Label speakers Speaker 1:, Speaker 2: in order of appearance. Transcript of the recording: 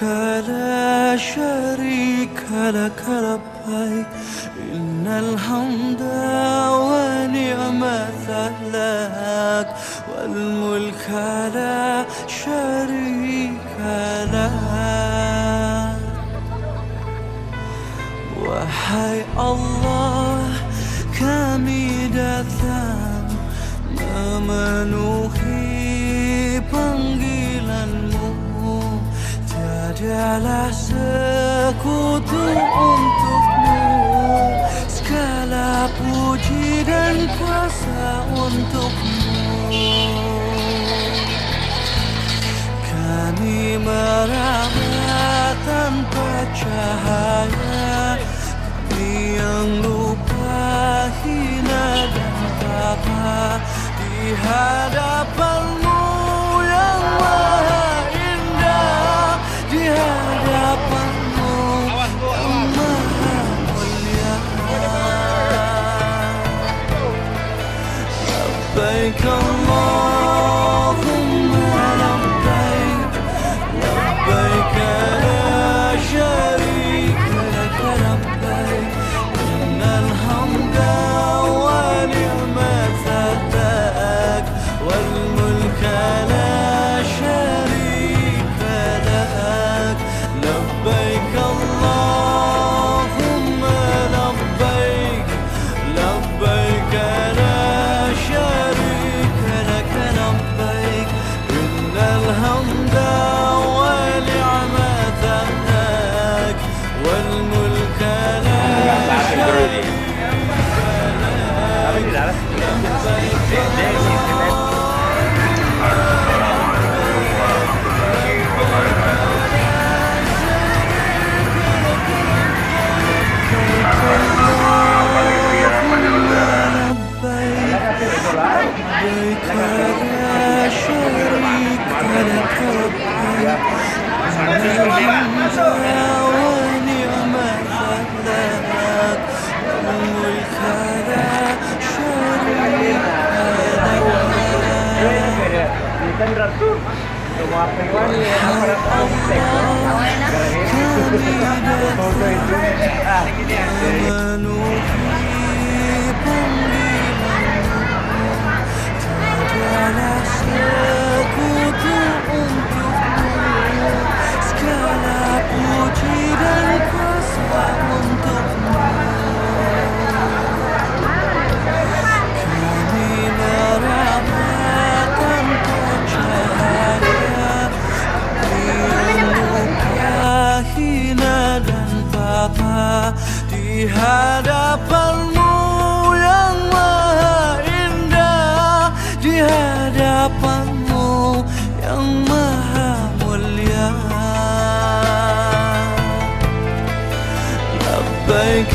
Speaker 1: لا شريك لك لبيك إن الحمد ونعمة لك والملك لا شريك لك. Wahai Allah, kami datang memenuhi panggilan-Mu. Tiadalah sekutu untuk-Mu, segala puji dan kuasa untuk-Mu. Kami meraba tanpa cahaya, kami yang lupa, hina dan papa di hadapan-Mu yang maha indah, di hadapan-Mu yang maha mulia. Labbaik Allahumma labbaik, labbaik la syarika lak labbaik, innal hamda wa ni'mata lak wal mulka la syarika lak. Labbaik Allahumma labbaik, labbaik la syarika lak labbaik, innal hamda wa ni'mata lak wal mulka la syarika di hadapan-Mu yang maha indah, di hadapan-Mu yang maha mulia. Labbaik